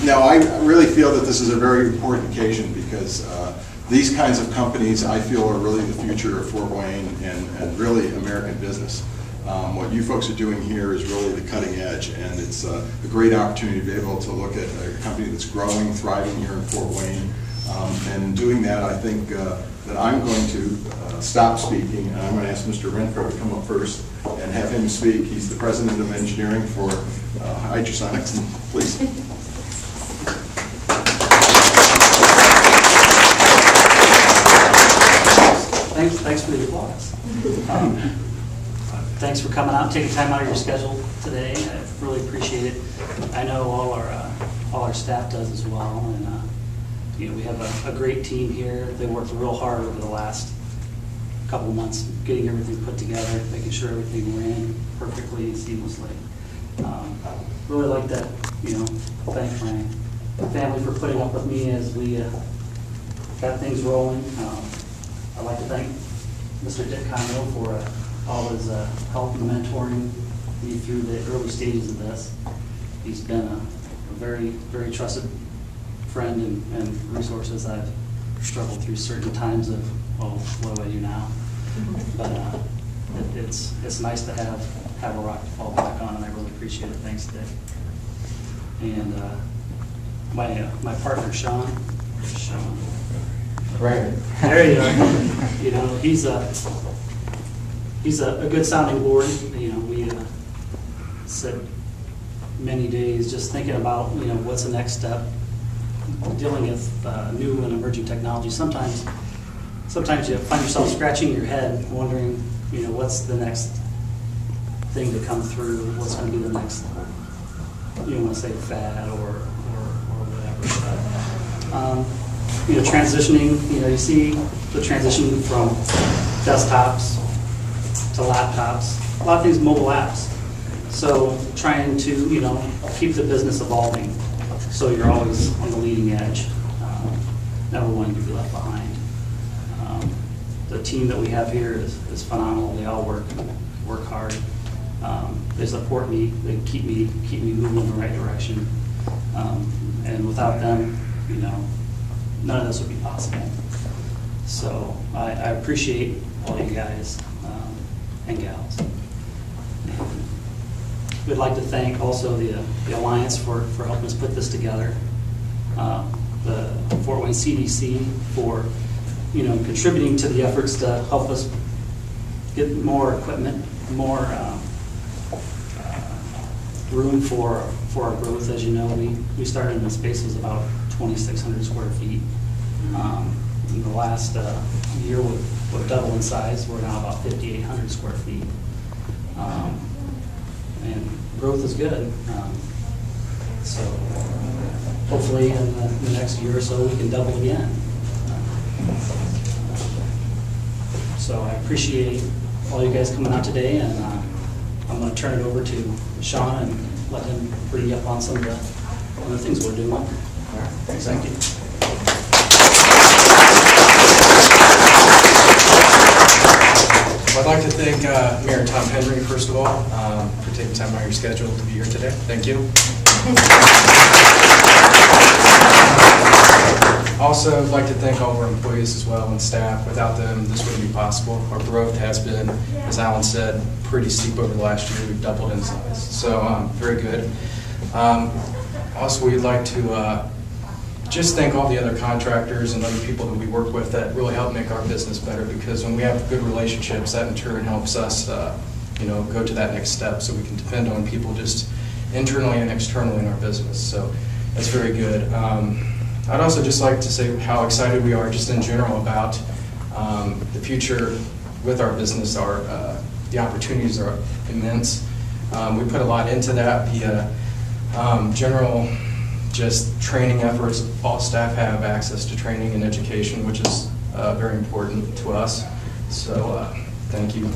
Now, I really feel that this is a very important occasion because these kinds of companies, I feel, are really the future of Fort Wayne and really American business. What you folks are doing here is really the cutting edge, and it's a great opportunity to be able to look at a company that's growing, thriving here in Fort Wayne. And in doing that, I think that I'm going to stop speaking, and I'm going to ask Mr. Renfro to come up first and have him speak. He's the president of engineering for Hydrosonics. Please. Thanks for the applause. Thanks for coming out and taking time out of your schedule today. I really appreciate it. I know all our staff does as well, and you know, we have a great team here. They worked real hard over the last couple of months getting everything put together, making sure everything ran perfectly and seamlessly. Really like to, you know, thank my family for putting up with me as we got things rolling. I'd like to thank Mr. Dick Conroe for all his help and mentoring me through the early stages of this. He's been a very, very trusted friend and resources. I've struggled through certain times of, well, what do I do now? But it's nice to have a rock to fall back on, and I really appreciate it. Thanks, Dick. And my partner, Sean. Right. There you are. You know, he's a good sounding board. You know, we sit many days just thinking about, you know, what's the next step, dealing with new and emerging technology. Sometimes you find yourself scratching your head, wondering, you know, what's the next thing to come through, what's going to be the next, you don't want to say fad or whatever. But, you know, transitioning, you know, you see the transition from desktops to laptops, a lot of things mobile apps. So trying to, you know, keep the business evolving so you're always on the leading edge, never wanting to be left behind. The team that we have here is phenomenal. They all work hard. They support me. They keep me moving in the right direction. And without them, you know, none of this would be possible. So I appreciate all you guys and gals. We'd like to thank also the Alliance for helping us put this together. The Fort Wayne CDC for, you know, contributing to the efforts to help us get more equipment, more room for our growth. As you know, we started in the space was about 2,600 square feet. In the last year, we've doubled in size. We're now about 5,800 square feet. And growth is good. So hopefully in the next year or so, we can double again. So I appreciate all you guys coming out today, and I'm going to turn it over to Sean and let him bring you up on some of the things we're doing. All right. Thank you. I'd like to thank Mayor Tom Henry, first of all, for taking time out of your schedule to be here today. Thank you. Also, I'd like to thank all of our employees as well and staff. Without them, this wouldn't be possible. Our growth has been, as Alan said, pretty steep over the last year. We've doubled in size, so very good. Also, we'd like to just thank all the other contractors and other people that we work with that really help make our business better, because when we have good relationships, that in turn helps us you know, go to that next step, so we can depend on people just internally and externally in our business. So that's very good. I'd also just like to say how excited we are just in general about the future with our business. The opportunities are immense. We put a lot into that. The general just training efforts, all staff have access to training and education, which is very important to us. So thank you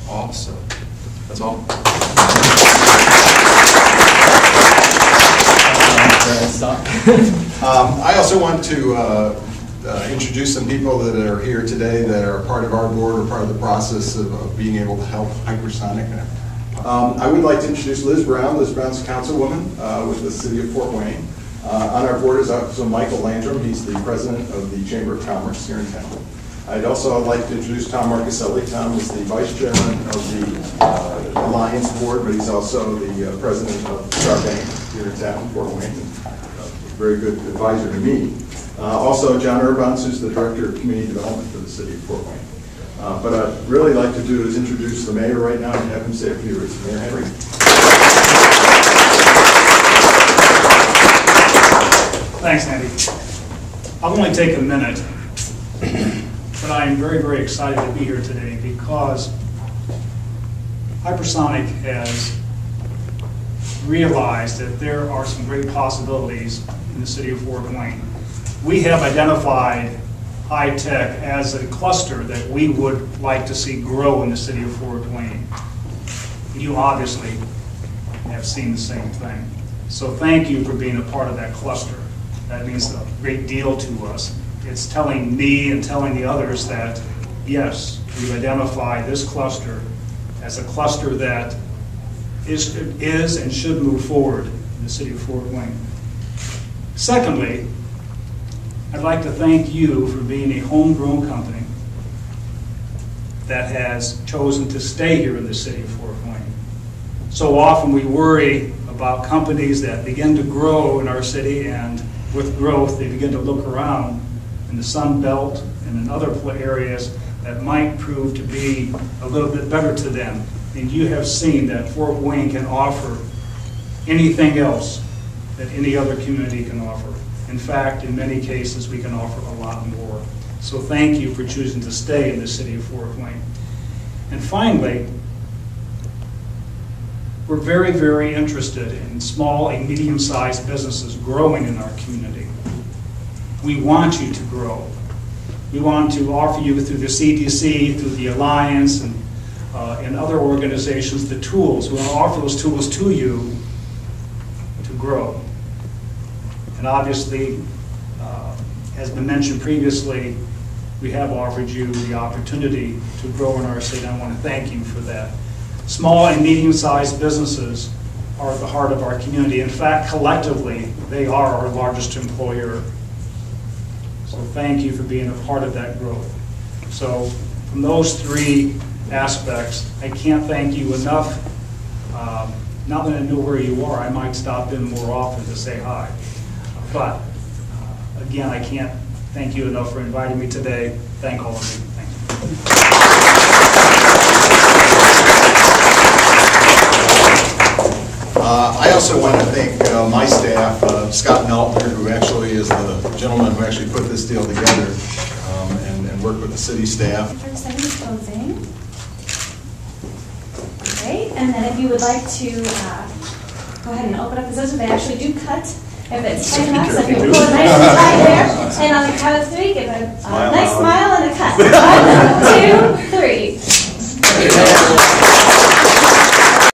all. So that's all. I also want to introduce some people that are here today that are part of our board or part of the process of being able to help Hypersonic. I would like to introduce Liz Brown. Liz Brown's a councilwoman with the city of Fort Wayne. On our board is also Michael Landrum. He's the president of the Chamber of Commerce here in town. I'd also like to introduce Tom Marcuselli. Tom is the vice chairman of the Alliance board, but he's also the president of Star Bank here in town, Fort Wayne. A very good advisor to me. Also, John Urbans, who's the director of community development for the city of Fort Wayne. But I'd really like to do is introduce the mayor right now and have him say a few words. Mayor Henry. Thanks, Andy. I'll only take a minute, but I am very, very excited to be here today because Hypersonic has realized that there are some great possibilities in the city of Fort Wayne. We have identified high tech as a cluster that we would like to see grow in the city of Fort Wayne. You obviously have seen the same thing. So thank you for being a part of that cluster. That means a great deal to us. It's telling me and telling the others that, yes, we've identified this cluster as a cluster that is and should move forward in the city of Fort Wayne. Secondly, I'd like to thank you for being a homegrown company that has chosen to stay here in the city of Fort Wayne. So often we worry about companies that begin to grow in our city, and with growth they begin to look around in the Sun Belt and in other areas that might prove to be a little bit better to them. And you have seen that Fort Wayne can offer anything else that any other community can offer. In fact, in many cases, we can offer a lot more. So thank you for choosing to stay in the city of Fort Wayne. And finally, we're very, very interested in small and medium-sized businesses growing in our community. We want you to grow. We want to offer you through the CDC, through the Alliance, and other organizations the tools. We want to offer those tools to you to grow. And obviously, as been mentioned previously, we have offered you the opportunity to grow in our city. I want to thank you for that. Small and medium-sized businesses are at the heart of our community. In fact, collectively, they are our largest employer. So thank you for being a part of that growth. So from those three aspects, I can't thank you enough. Now that I know where you are, I might stop in more often to say hi. But again, I can't thank you enough for inviting me today. Thank all of you. Thank you. I also want to thank my staff, Scott Meltner, who actually is the gentleman who actually put this deal together, and worked with the city staff. First item is closing. Great, and then if you would like to go ahead and open up the scissors, they actually do cut. If it's tight enough, so if you pull it nice and tight there, and on the count of three, give a